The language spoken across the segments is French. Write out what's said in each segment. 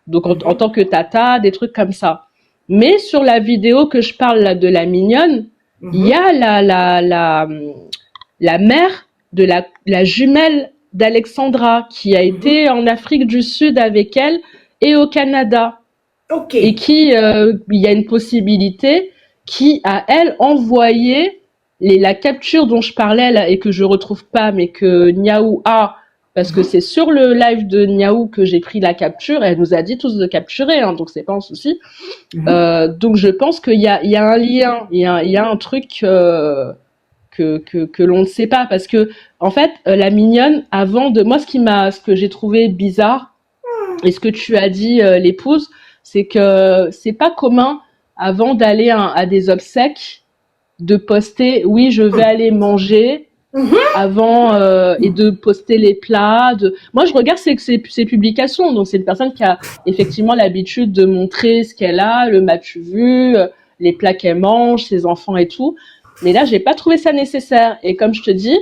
Donc en tant que tata, des trucs comme ça. Mais sur la vidéo que je parle là de la mignonne, il y a la mère de la jumelle d'Alexandra qui a été en Afrique du Sud avec elle et au Canada. Ok. Et qui, il y a une possibilité qui a elle envoyé la capture dont je parlais là et que je retrouve pas mais que Niaou a parce que c'est sur le live de Niaou que j'ai pris la capture et elle nous a dit tous de capturer hein, donc c'est pas un souci. Donc je pense qu'il y a un lien, il y a un truc que l'on ne sait pas parce que en fait la mignonne avant de moi ce que j'ai trouvé bizarre et ce que tu as dit l'épouse c'est que c'est pas commun avant d'aller à des obsèques de poster oui je vais aller manger avant et de poster les plats moi je regarde ces publications donc c'est une personne qui a effectivement l'habitude de montrer ce qu'elle a le m'as-tu vu les plats qu'elle mange ses enfants et tout mais là j'ai pas trouvé ça nécessaire et comme je te dis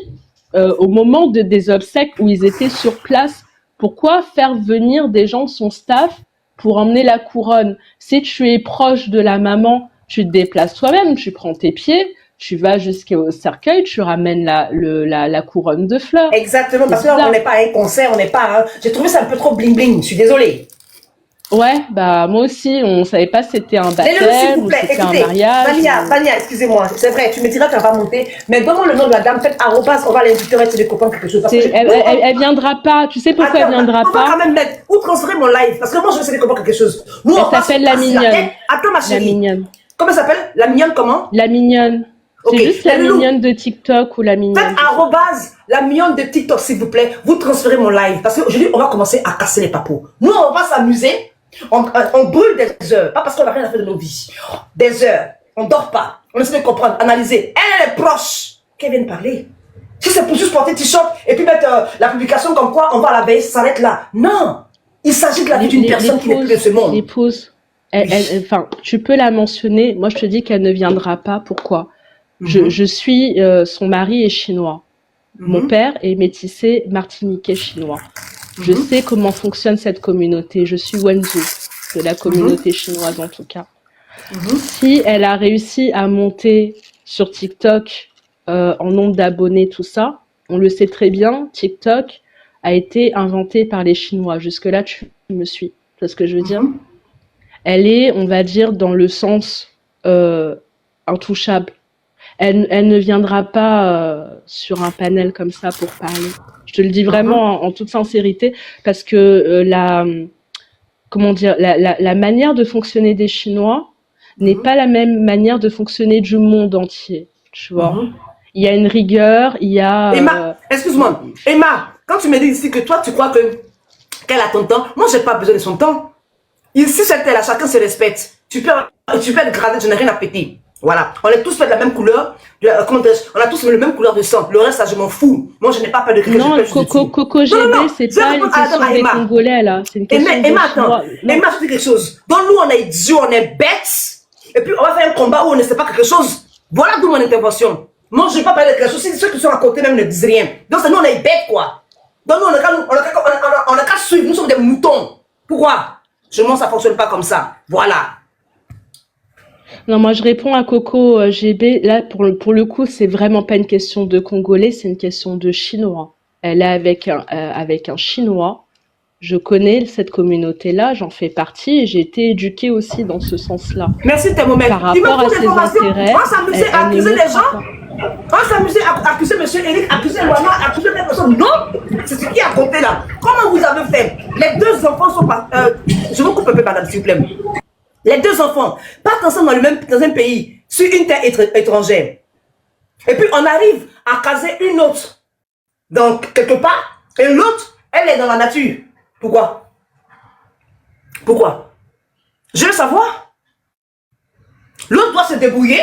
au moment des obsèques où ils étaient sur place pourquoi faire venir des gens de son staff pour emmener la couronne si tu es proche de la maman tu te déplaces toi-même tu prends tes pieds tu vas jusqu'au cercueil, tu ramènes la couronne de fleurs. Exactement, parce que là, on n'est pas à un concert, on n'est pas à... J'ai trouvé ça un peu trop bling-bling, je suis désolée. Ouais, bah moi aussi, on savait pas si c'était un baptême ou si c'était un mariage. Tania, excusez-moi, c'est vrai, tu me diras qu'elle va monter, mais donne-moi le nom de la dame, faites arrobas, on va l'inviter, avec des copains, quelque chose. Elle viendra pas, tu sais pourquoi elle viendra pas? On va quand même mettre, ou transférer mon live, parce que moi je veux savoir comment quelque chose. Nous, elle s'appelle la mignonne. Attends ma chérie. La mignonne. Comment elle s'appelle? La mignonne comment? La mignonne. C'est juste la mignonne de TikTok ou la mignonne. Faites arrobase la mignonne de TikTok, s'il vous plaît. Vous transférez mon live. Parce qu'aujourd'hui, on va commencer à casser les papos. Nous, on va s'amuser. On brûle des heures. Pas parce qu'on n'a rien à faire de nos vies. Des heures. On ne dort pas. On essaie de comprendre, analyser. Elle est proche. Qu'elle vienne parler. Si c'est pour juste porter t-shirt et puis mettre la publication comme quoi on va à la veille, ça s'arrête là. Non. Il s'agit de la vie d'une personne qui n'est plus de ce monde. L'épouse. Enfin, tu peux la mentionner. Moi, je te dis qu'elle ne viendra pas. Pourquoi? Je suis, son mari est chinois. Mon père est métissé martiniquais chinois. Je sais comment fonctionne cette communauté. Je suis Wenzhou, de la communauté chinoise en tout cas. Si elle a réussi à monter sur TikTok en nombre d'abonnés, tout ça, on le sait très bien, TikTok a été inventé par les Chinois. Jusque-là, tu me suis. C'est ce que je veux dire? Elle est, on va dire, dans le sens intouchable. Elle ne viendra pas sur un panel comme ça pour parler. Je te le dis vraiment en toute sincérité parce que la manière de fonctionner des Chinois n'est pas la même manière de fonctionner du monde entier, tu vois. Il y a une rigueur, il y a... Emma, excuse-moi. Emma, quand tu me dis ici que toi, tu crois qu'elle a ton temps, moi, j'ai pas besoin de son temps. Ici, c'est elle, chacun se respecte. Tu peux être gradé, je n'ai rien à péter. Voilà, on est tous fait de la même couleur, on a tous le même couleur de sang. Le reste, ça, je m'en fous. Moi, je n'ai pas peur de quelque chose. Non, Coco GB, c'est pas une question des Congolais, là. C'est une question Emma, attends. Emma, je dis quelque chose. Donc, nous, on est idiots, on est bêtes. Et puis, on va faire un combat où on ne sait pas quelque chose. Voilà d'où mon intervention. Moi, je ne vais pas parler de quelque chose. Si ceux qui sont à côté même ne disent rien. Donc, c'est nous, on est bêtes, quoi. Donc, nous, on n'a qu'à suivre. Nous sommes des moutons. Pourquoi? Moi, ça ne fonctionne pas comme ça. Voilà. Non, moi je réponds à Coco GB. Là, pour le coup, c'est vraiment pas une question de Congolais, c'est une question de Chinois. Elle est avec un Chinois. Je connais cette communauté-là, j'en fais partie et j'ai été éduquée aussi dans ce sens-là. Merci, Thermomètre. Par rapport à ses intérêts, on s'amusait à accuser les gens. On s'amusait à accuser M. Eric, accuser Loana, accuser les personnes. Non, c'est ce qui est à côté là. Comment vous avez fait? Les deux enfants sont pas... je vous coupe un peu, madame, s'il vous plaît. Les deux enfants partent ensemble dans un pays, sur une terre étrangère. Et puis on arrive à caser une autre, donc quelque part, et l'autre, elle est dans la nature. Pourquoi? Pourquoi? Je veux savoir. L'autre doit se débrouiller.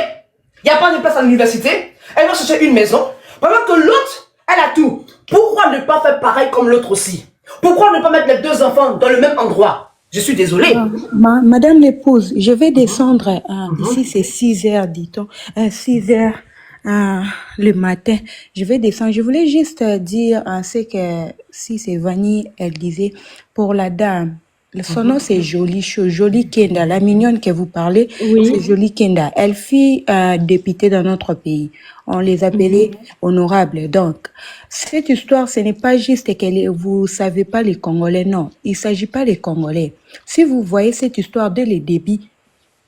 Il n'y a pas de place à l'université. Elle va chercher une maison. Pendant que l'autre, elle a tout. Pourquoi ne pas faire pareil comme l'autre aussi? Pourquoi ne pas mettre les deux enfants dans le même endroit? Je suis désolée. Madame l'épouse, je vais descendre. Ici, c'est 6 heures, dit-on. 6 heures le matin. Je vais descendre. Je voulais juste dire ce que, si c'est Vanny, elle disait, pour la dame. Son nom, c'est Jolie Kenda. La mignonne que vous parlez, c'est Oui. Jolie Kenda. Elle fut députée dans notre pays. On les appelait honorables. Donc, cette histoire, ce n'est pas juste que vous savez pas les Congolais. Non, il s'agit pas des Congolais. Si vous voyez cette histoire dès le début,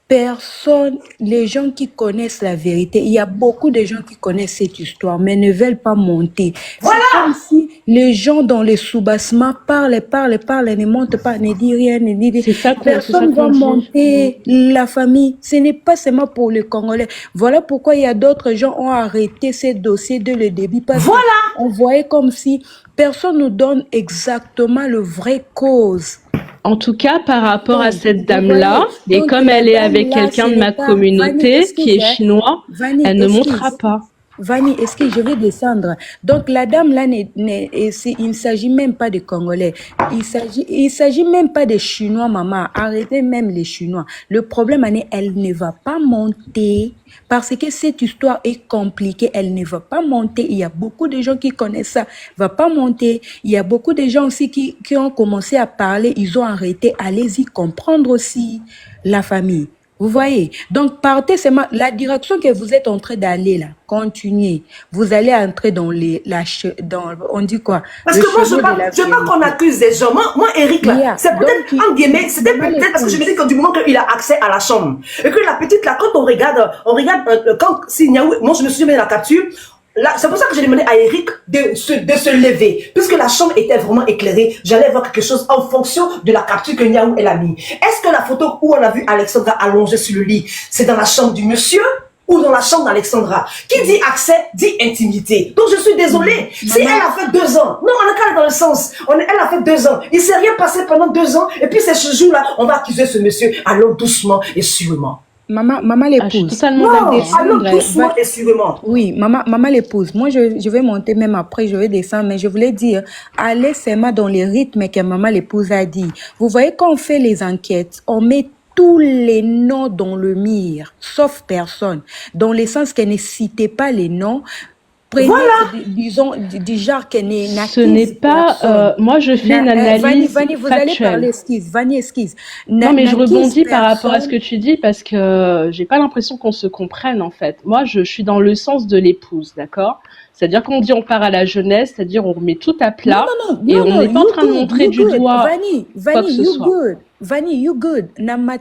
personne, les gens qui connaissent la vérité, il y a beaucoup de gens qui connaissent cette histoire, mais ne veulent pas monter. C'est comme si les gens dans les sous-bassements parlent, ne montent pas, ne disent rien, ne disent rien. C'est ça Personne va qu'on dit. monter la famille. Ce n'est pas seulement pour les Congolais. Voilà pourquoi il y a d'autres gens ont arrêté ces dossiers dès le début, parce qu'on voyait comme si personne nous donne exactement le vrai cause. En tout cas, par rapport à Donc, cette vous dame-là, voyez, et donc comme la elle est dame avec là, quelqu'un ce de n'est ma pas... Vanny, communauté qui excuse, est hein. chinois, Vanny, elle ne excuse. montera pas. Vanny, est-ce que je vais descendre? Donc, la dame là, il ne s'agit même pas de Congolais. Il s'agit même pas des Chinois, maman. Arrêtez même les Chinois. Le problème, elle ne va pas monter parce que cette histoire est compliquée. Elle ne va pas monter. Il y a beaucoup de gens qui connaissent ça. Va pas monter. Il y a beaucoup de gens aussi qui ont commencé à parler. Ils ont arrêté. Allez-y comprendre aussi la famille. Vous voyez? Donc, partez seulement, la direction que vous êtes en train d'aller là, continuez. Vous allez entrer dans on dit quoi? Parce Le que moi, je chemin de la veux pas qu'on vérité. accuse des gens. Moi, Eric, là, Yeah. c'est Donc, peut-être, en guillemets, c'était maman peut-être parce que je me l'épouse. dis que du moment qu'il a accès à la chambre, et que la petite, là, quand on regarde, quand Signaou, moi, je me suis mis dans la capture, là, c'est pour ça que j'ai demandé à Eric de se lever. Puisque la chambre était vraiment éclairée, j'allais voir quelque chose en fonction de la capture que Niaou elle a mis. Est-ce que la photo où on a vu Alexandra allongée sur le lit, c'est dans la chambre du monsieur ou dans la chambre d'Alexandra? Qui dit accès, dit intimité. Donc je suis désolée. Si elle a fait 2 ans, non, on est quand même dans le sens. Elle a fait 2 ans. Il s'est rien passé pendant 2 ans. Et puis c'est ce jour-là, on va accuser ce monsieur. Allons doucement et sûrement. Maman Ah, je suis l'épouse. totalement Non, d'accord. allons doucement et sûrement. Oui, maman l'épouse. Moi, je vais monter même après, je vais descendre, mais je voulais dire, allez seulement dans les rythmes que maman l'épouse a dit. Vous voyez, quand on fait les enquêtes, on met tous les noms dans le mire, sauf personne. Dans le sens qu'elle ne citait pas les noms. Prenez, disons, du genre qu'elle Ce n'est pas... moi, je fais une analyse Vanny, vous allez parler, factuelle. Vanny, excuse. Non, mais je rebondis par rapport à ce personne. que tu dis parce que j'ai pas l'impression qu'on se comprenne en fait. Moi, je suis dans le sens de l'épouse, d'accord? C'est-à-dire qu'on dit on part à la jeunesse, c'est-à-dire on remet tout à plat et on n'est pas en train de montrer du doigt quoi que ce soit. Vanny, you good.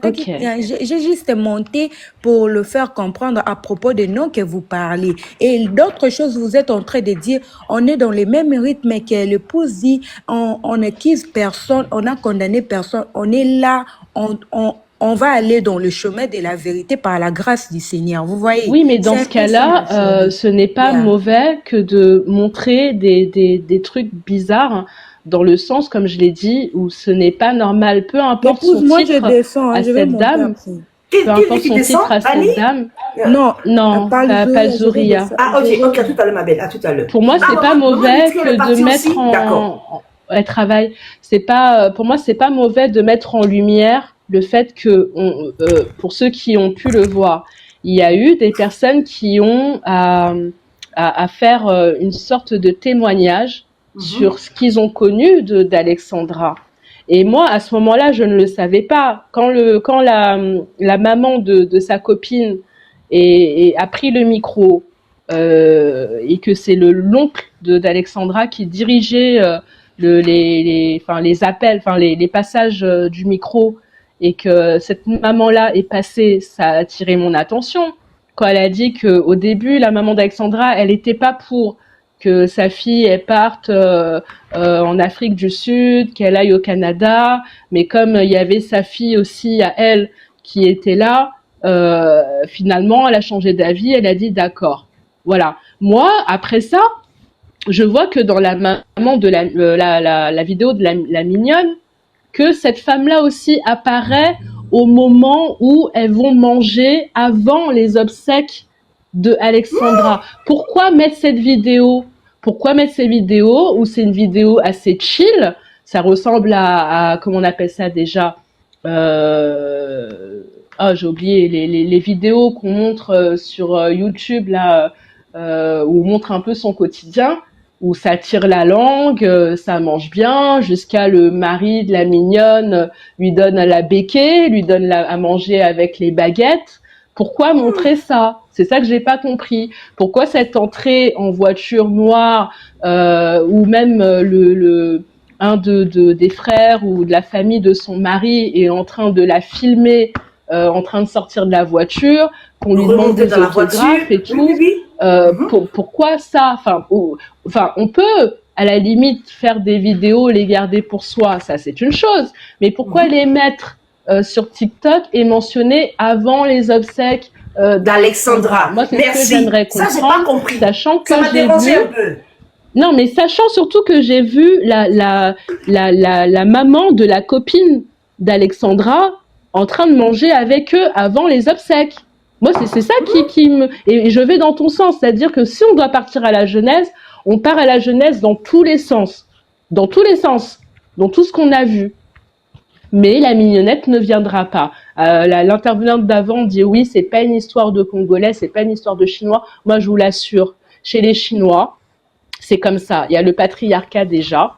Ok. J'ai juste monté pour le faire comprendre à propos des noms que vous parlez. Et d'autres choses, vous êtes en train de dire, on est dans les mêmes rythmes que l'épouse dit, on n'accuse personne, on a condamné personne, on est là, on va aller dans le chemin de la vérité par la grâce du Seigneur. Vous voyez? Oui, mais dans ce cas-là, ce n'est pas mauvais que de montrer des trucs bizarres dans le sens, comme je l'ai dit, où ce n'est pas normal, peu importe son titre à cette dame, peu importe son titre à cette dame. Non, pas Zoria. Ah, ok, à tout à l'heure, ma belle, à tout à l'heure. Pour moi, c'est pas mauvais que de mettre elle travaille. C'est pas, pour moi, c'est pas mauvais de mettre en lumière le fait que, pour ceux qui ont pu le voir, il y a eu des personnes qui ont à faire une sorte de témoignage sur ce qu'ils ont connu d'Alexandra. Et moi, à ce moment-là, je ne le savais pas. Quand la maman de sa copine a pris le micro et que c'est l'oncle d'Alexandra qui dirigeait les appels, les passages du micro, et que cette maman-là est passée, ça a attiré mon attention. Quand elle a dit qu'au début, la maman d'Alexandra, elle n'était pas pour que sa fille elle parte en Afrique du Sud, qu'elle aille au Canada, mais comme il y avait sa fille aussi à elle qui était là, finalement elle a changé d'avis, elle a dit d'accord. Voilà. Moi, après ça, je vois que dans la maman de la vidéo de la mignonne, que cette femme-là aussi apparaît au moment où elles vont manger avant les obsèques de Alexandra. Pourquoi mettre cette vidéo? Pourquoi mettre ces vidéos où c'est une vidéo assez chill? Ça ressemble à comment on appelle ça déjà? J'ai oublié les vidéos qu'on montre sur YouTube là, où on montre un peu son quotidien. où ça tire la langue, ça mange bien, jusqu'à le mari de la mignonne lui donne à la béquée, lui donne à manger avec les baguettes. Pourquoi montrer ça? C'est ça que j'ai pas compris. Pourquoi cette entrée en voiture noire ou même un des frères ou de la famille de son mari est en train de la filmer, en train de sortir de la voiture, qu'on lui demande des autographes et tout. Oui. Pourquoi ça? Enfin, on peut à la limite faire des vidéos, les garder pour soi, ça c'est une chose. Mais pourquoi les mettre sur TikTok et mentionner avant les obsèques d'Alexandra? Moi, c'est ce que j'aimerais comprendre. Ça, j'ai pas compris. Sachant que ça m'a dérangé un peu. Non, mais sachant surtout que j'ai vu la maman de la copine d'Alexandra en train de manger avec eux avant les obsèques. Moi, c'est ça qui me... Et je vais dans ton sens, c'est-à-dire que si on doit partir à la Genèse, on part à la Genèse dans tous les sens. Dans tous les sens. Dans tout ce qu'on a vu. Mais la mignonnette ne viendra pas. L'intervenante d'avant dit oui, c'est pas une histoire de Congolais, c'est pas une histoire de Chinois. Moi, je vous l'assure, chez les Chinois, c'est comme ça. Il y a le patriarcat déjà.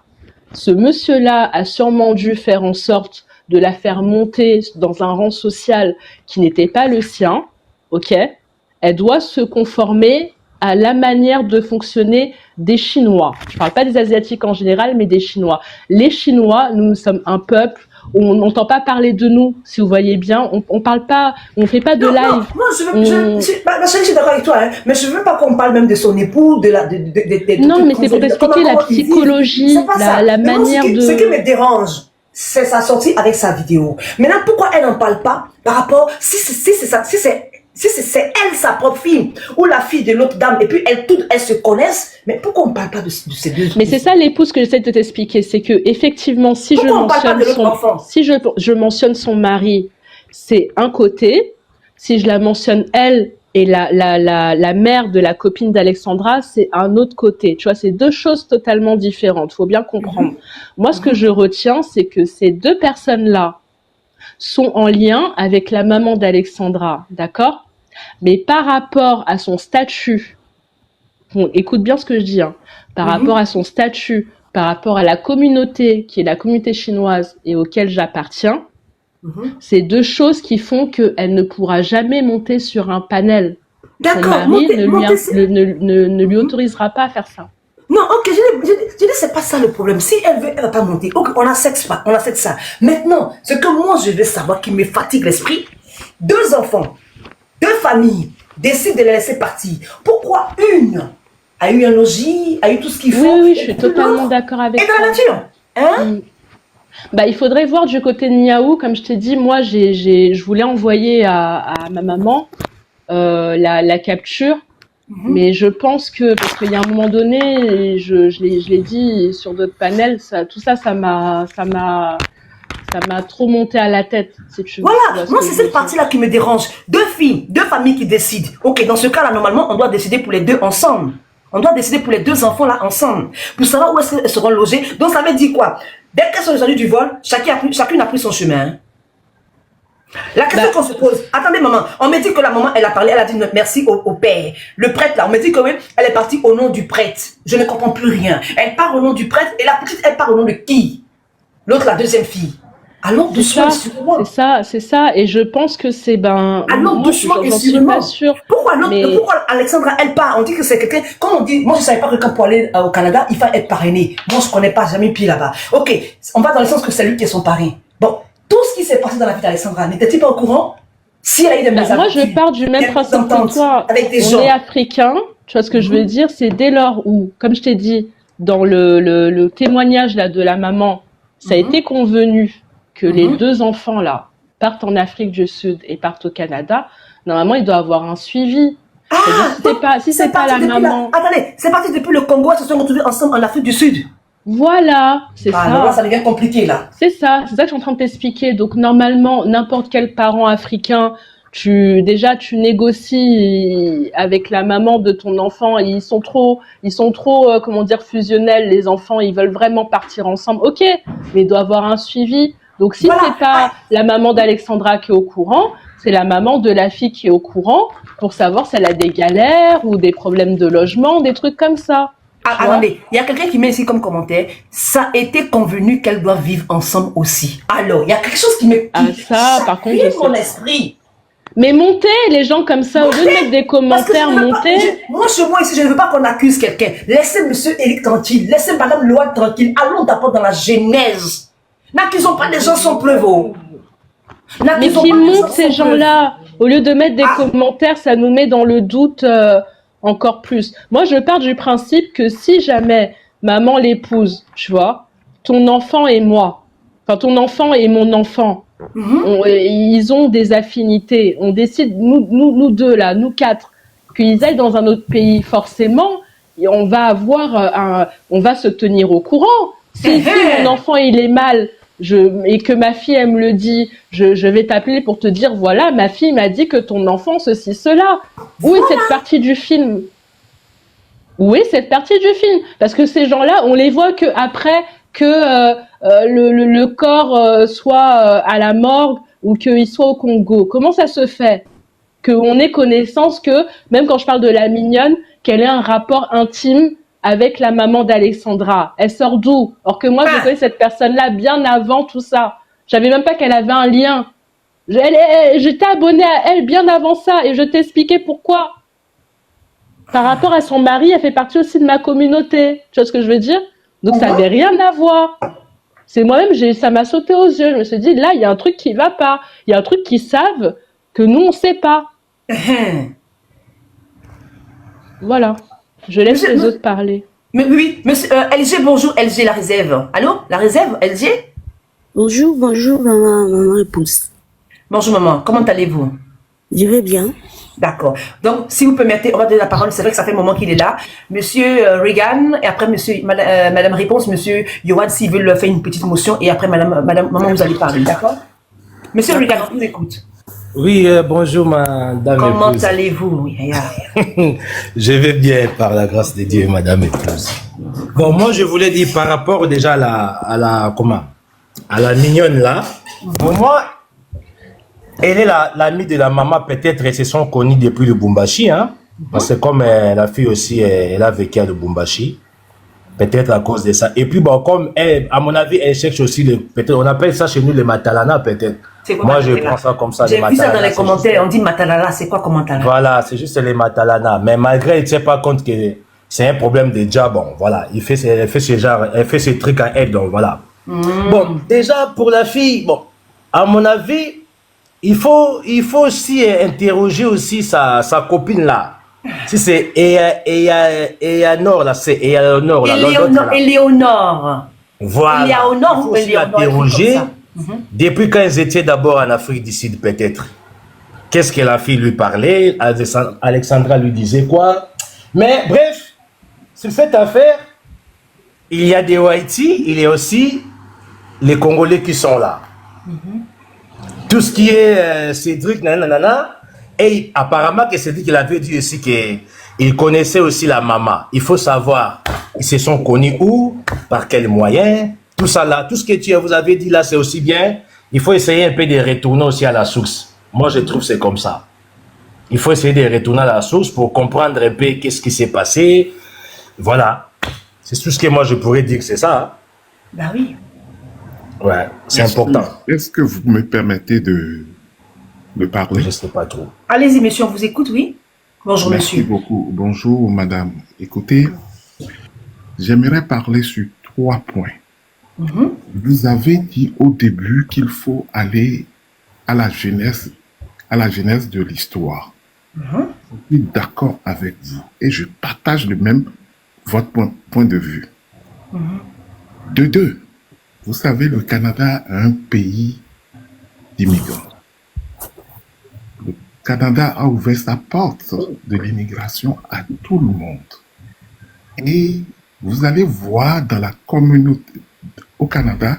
Ce monsieur-là a sûrement dû faire en sorte de la faire monter dans un rang social qui n'était pas le sien. Ok, elle doit se conformer à la manière de fonctionner des Chinois. Je ne parle pas des Asiatiques en général, mais des Chinois. Les Chinois, nous sommes un peuple où on n'entend pas parler de nous, si vous voyez bien. On parle pas, on fait pas de live. Non, je suis d'accord avec toi, hein, mais je veux pas qu'on parle même de son époux, non, mais c'est pour expliquer la psychologie, la manière de... Ce qui me dérange, c'est sa sortie avec sa vidéo. Maintenant, pourquoi elle n'en parle pas par rapport, si c'est elle, sa propre fille, ou la fille de l'autre dame, et puis toutes elles se connaissent, mais pourquoi on ne parle pas de ces deux? Mais c'est ça l'épouse que j'essaie de t'expliquer, c'est que effectivement, si je mentionne son mari, c'est un côté. Si je la mentionne elle et la mère de la copine d'Alexandra, c'est un autre côté. Tu vois, c'est deux choses totalement différentes. Faut bien comprendre. Moi, ce que je retiens, c'est que ces deux personnes-là sont en lien avec la maman d'Alexandra, d'accord? Mais par rapport à son statut, bon, écoute bien ce que je dis, hein, par rapport à son statut, par rapport à la communauté qui est la communauté chinoise et auquel j'appartiens, c'est deux choses qui font qu'elle ne pourra jamais monter sur un panel. Son mari ne lui autorisera pas à faire ça. Non, ok, je dis c'est pas ça le problème. Si elle veut, elle va pas monter. Ok, on accepte ça. Maintenant, ce que moi je veux savoir, qui me fatigue l'esprit, deux enfants, deux familles décident de les laisser partir. Pourquoi une a eu un logis, a eu tout ce qu'il faut? Oui, je suis totalement d'accord avec toi. Et dans la nature, hein? Bah, il faudrait voir du côté de Niaou, comme je t'ai dit, moi je voulais envoyer à ma maman la capture. Mais je pense que, parce qu'il y a un moment donné, je l'ai dit sur d'autres panels, tout ça m'a trop monté à la tête, si tu veux. Voilà, moi c'est cette partie-là qui me dérange. Deux filles, deux familles qui décident. Ok, dans ce cas-là, normalement, on doit décider pour les deux ensemble. On doit décider pour les deux enfants-là ensemble. Pour savoir où est-ce qu'elles seront logées. Donc ça veut dire quoi? Dès qu'elles sont descendues du vol, chacune a pris son chemin. Hein. La question qu'on se pose, attendez maman, on me dit que la maman elle a parlé, elle a dit merci au père. Le prêtre là, on me dit que oui, elle est partie au nom du prêtre. Je ne comprends plus rien. Elle part au nom du prêtre et la petite elle part au nom de qui? L'autre, la deuxième fille. Alors doucement, c'est ça, et je pense que c'est alors doucement, j'en suis pas sûre. Pourquoi Alexandra elle part? On dit que c'est quelqu'un, comme on dit, moi je savais pas que quand pour aller au Canada, il faut être parrainé. Moi je connais pas, jamais pied là-bas. Ok, on va dans le sens que c'est lui qui est son parrain. Bon. Tout ce qui s'est passé dans la vie d'Alexandra, n'était-il pas au courant? Si elle a eu des mésaventures, moi, je pars du même principe que toi. Avec des gens. On est africain. Tu vois ce que je veux dire? C'est dès lors où, comme je t'ai dit, dans le témoignage là, de la maman, ça a été convenu que les deux enfants là partent en Afrique du Sud et partent au Canada. Normalement, il doit avoir un suivi. Si c'est pas la maman. Attendez, c'est parti depuis le Congo, ils se sont retrouvés ensemble en Afrique du Sud. Voilà, c'est ça. Là, ça devient compliqué, là. C'est ça que je suis en train de t'expliquer. Donc, normalement, n'importe quel parent africain, tu négocies avec la maman de ton enfant. Ils sont trop, comment dire, fusionnels. Les enfants, ils veulent vraiment partir ensemble. Ok, mais il doit avoir un suivi. Donc, si c'est pas la maman d'Alexandra qui est au courant, c'est la maman de la fille qui est au courant pour savoir si elle a des galères ou des problèmes de logement, des trucs comme ça. Ah, Tu vois? attendez, il y a quelqu'un qui met ici comme commentaire, ça a été convenu qu'elles doivent vivre ensemble aussi. Alors, il y a quelque chose qui me Ah, ça, par contre, je sais mon pas. esprit. Mais montez les gens comme ça, au lieu de mettre des Parce que commentaires, je ne veux pas, montez. moi, chez moi ici, je ne veux pas qu'on accuse quelqu'un. Laissez monsieur Eric tranquille, laissez madame Loa tranquille. Allons d'abord dans la genèse. N'accusons pas des gens sans preuve. Mais N'accusons qui pas des gens montent ces sans preuve. gens-là, au lieu de mettre des Ah. commentaires, ça nous met dans le doute encore plus. Moi, je pars du principe que si jamais maman l'épouse, tu vois, ton enfant et moi, enfin ton enfant et mon enfant, ils ont des affinités. On décide, nous deux là, nous quatre, qu'ils aillent dans un autre pays, forcément, et on va avoir on va se tenir au courant. Si mon enfant il est mal, et que ma fille elle me le dit, je vais t'appeler pour te dire voilà, ma fille m'a dit que ton enfant ceci cela. Où est cette partie du film? Où est cette partie du film? Parce que ces gens-là, on les voit que après que le corps soit à la morgue ou qu'il soit au Congo. Comment ça se fait qu'on ait connaissance que, même quand je parle de la mignonne, qu'elle ait un rapport intime avec la maman d'Alexandra? Elle sort d'où? Or que moi, je connais cette personne-là bien avant tout ça. Je savais même pas qu'elle avait un lien. J'étais abonnée à elle bien avant ça et je t'expliquais pourquoi. Par rapport à son mari, elle fait partie aussi de ma communauté. Tu vois ce que je veux dire? Donc ça n'avait rien à voir. C'est moi-même, ça m'a sauté aux yeux. Je me suis dit, là, il y a un truc qui va pas. Il y a un truc qu'ils savent que nous, on sait pas. Voilà. Je laisse les autres parler. Mais oui, monsieur, LG, bonjour, LG, la réserve. Allô? La réserve, LG? Bonjour, maman épouse. Bonjour, maman. Comment allez-vous? Je vais bien. D'accord. Donc, si vous permettez, on va donner la parole. C'est vrai que ça fait un moment qu'il est là. Monsieur Reagan, et après Madame Réponse, Monsieur Yohan, s'ils veulent faire une petite motion, et après Madame, maman, vous allez parler, d'accord? Monsieur Reagan, on vous écoute. Oui, bonjour madame Comment épouse. allez-vous? Je vais bien par la grâce de Dieu, madame épouse. Bon, moi je voulais dire par rapport déjà à la mignonne là. Pour moi, elle est l'amie de la maman, peut-être elles se sont connues depuis le Bumbashi, hein. Parce que comme la fille aussi, elle a vécu à Lubumbashi. Peut-être à cause de ça. Et puis bon, comme elle, à mon avis, elle cherche aussi peut-être, on appelle ça chez nous les matalana peut-être. Moi, je prends ça comme ça. J'ai vu ça dans les commentaires, on dit matalala, c'est quoi comme matalana? Voilà, c'est juste les matalana. Mais malgré, il ne tient pas compte que c'est un problème de job. Bon, voilà, elle fait ce truc à elle, donc voilà. Bon, déjà pour la fille, bon, à mon avis, il faut aussi interroger aussi sa copine là. Si c'est Eleanor là, c'est Eleanor là. Éléonore. Voilà. Éléonore, Il faut aussi l'interroger depuis quand ils étaient d'abord en Afrique du Sud peut-être. Qu'est-ce que la fille lui parlait? Alexandra lui disait quoi? Mais bref, sur cette affaire, il y a des Haïti, il y a aussi les Congolais qui sont là. Tout ce qui est Cédric, nanana. Et apparemment que Cédric, il avait dit aussi qu'il connaissait aussi la maman. Il faut savoir, ils se sont connus où, par quels moyens, tout ça là, tout ce que vous avez dit là, c'est aussi bien. Il faut essayer un peu de retourner aussi à la source. Moi, je trouve que c'est comme ça. Il faut essayer de retourner à la source pour comprendre un peu qu'est-ce qui s'est passé. Voilà. C'est tout ce que moi, je pourrais dire que c'est ça. Hein. Bah oui. Ouais, c'est important. Est-ce que vous me permettez de parler? Je ne sais pas trop. Allez-y, monsieur, on vous écoute, oui. Bonjour, Merci monsieur. beaucoup. Bonjour, madame. Écoutez, j'aimerais parler sur 3 points. Vous avez dit au début qu'il faut aller à la genèse de l'histoire. Je suis d'accord avec vous et je partage votre point de vue. De deux, vous savez, le Canada est un pays d'immigrants. Le Canada a ouvert sa porte de l'immigration à tout le monde. Et vous allez voir dans la communauté au Canada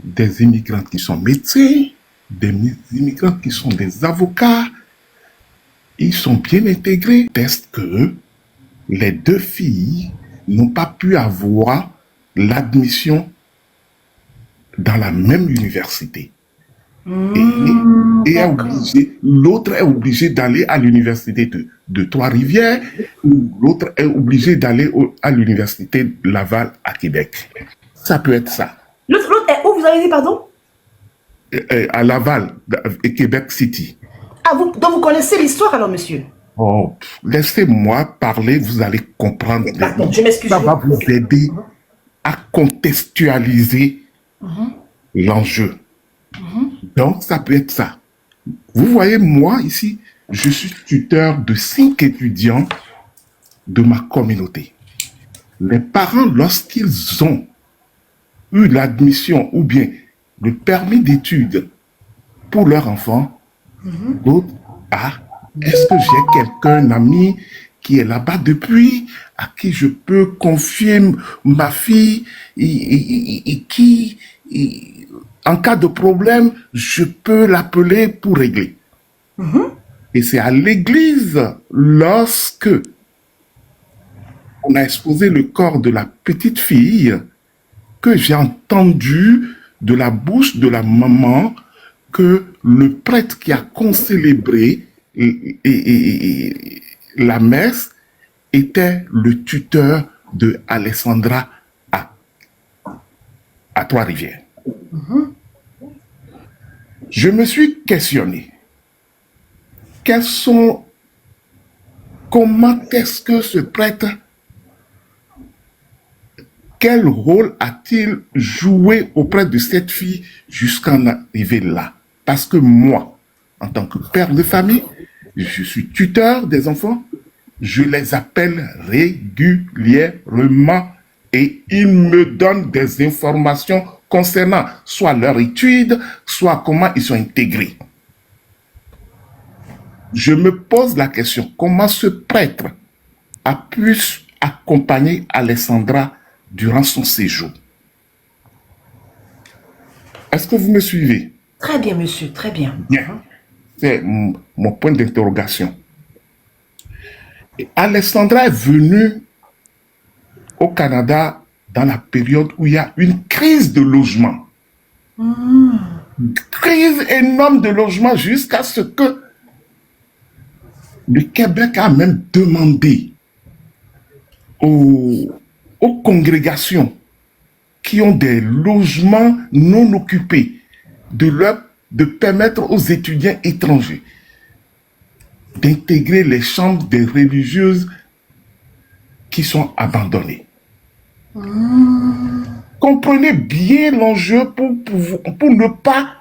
des immigrants qui sont médecins, des immigrants qui sont des avocats. Ils sont bien intégrés. Test que les 2 filles n'ont pas pu avoir l'admission dans la même université. Et est obligé, l'autre est obligé d'aller à l'université de Trois-Rivières, ou l'autre est obligé d'aller à l'université de Laval à Québec. Ça peut être ça. L'autre est où, vous avez dit, pardon? À Laval, et Québec City. Ah, donc vous connaissez l'histoire alors, monsieur? Oh, laissez-moi parler, vous allez comprendre. Pardon, je m'excuse. Ça va vous aider à contextualiser l'enjeu. Donc, ça peut être ça. Vous voyez, moi, ici, je suis tuteur de 5 étudiants de ma communauté. Les parents, lorsqu'ils ont eu l'admission ou bien le permis d'études pour leur enfant, d'autres, est-ce que j'ai quelqu'un, un ami qui est là-bas depuis, à qui je peux confier ma fille et qui, en cas de problème, je peux l'appeler pour régler. Et c'est à l'église, lorsque on a exposé le corps de la petite fille, que j'ai entendu de la bouche de la maman que le prêtre qui a concélébré la messe était le tuteur de Alessandra à Trois-Rivières. Je me suis questionné. Comment est-ce que ce prêtre, quel rôle a-t-il joué auprès de cette fille jusqu'à en arriver là? Parce que moi, en tant que père de famille, je suis tuteur des enfants, je les appelle régulièrement et ils me donnent des informations concernant soit leur étude, soit comment ils sont intégrés. Je me pose la question, comment ce prêtre a pu accompagner Alessandra durant son séjour? Est-ce que vous me suivez? Très bien, monsieur, très bien. Bien. C'est mon point d'interrogation. Alessandra est venue au Canada dans la période où il y a une crise de logement. Une crise énorme de logement jusqu'à ce que le Québec a même demandé aux congrégations qui ont des logements non occupés de permettre aux étudiants étrangers d'intégrer les chambres des religieuses qui sont abandonnées. Comprenez bien l'enjeu pour ne pas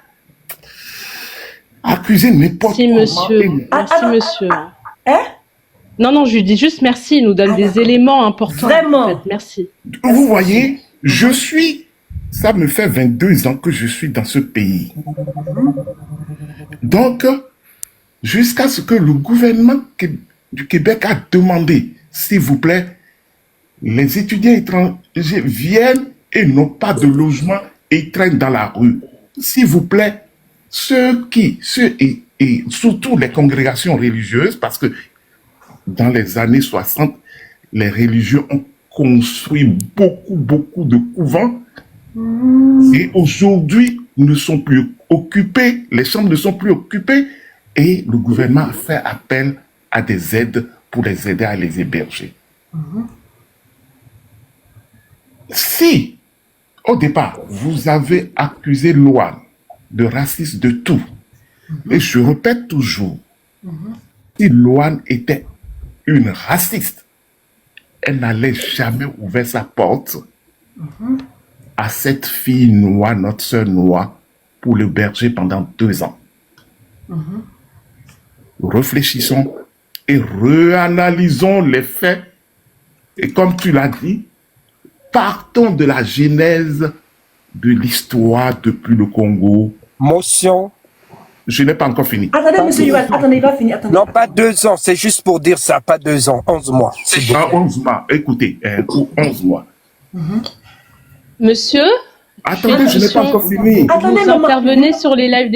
accuser n'importe Merci, monsieur. Merci, monsieur. Non, je lui dis juste merci. Il nous donne des éléments importants. Vraiment. En fait. Merci. Vous voyez, ça me fait 22 ans que je suis dans ce pays. Donc, jusqu'à ce que le gouvernement du Québec a demandé, s'il vous plaît, les étudiants étrangers viennent et n'ont pas de logement et ils traînent dans la rue. S'il vous plaît, et surtout les congrégations religieuses, parce que dans les années 60, les religieux ont construit beaucoup de couvents et aujourd'hui ne sont plus occupés, les chambres ne sont plus occupées et le gouvernement a fait appel à des aides pour les aider à les héberger. Si, au départ, vous avez accusé Loane de racisme de tout, et je répète toujours, si Loane était une raciste, elle n'allait jamais ouvrir sa porte à cette fille noire, notre sœur noire, pour l'héberger pendant 2 ans. Réfléchissons et réanalysons les faits. Et comme tu l'as dit, partons de la genèse de l'histoire depuis le Congo. Motion. Je n'ai pas encore fini. Attendez, monsieur Yuan, attendez, il va finir. Attendez. Non, pas 2 ans, c'est juste pour dire ça, pas 2 ans, 11 mois. C'est 11 mois, écoutez, 11 mois. Monsieur, Attendez, je n'ai pas encore fini. vous intervenez sur les lives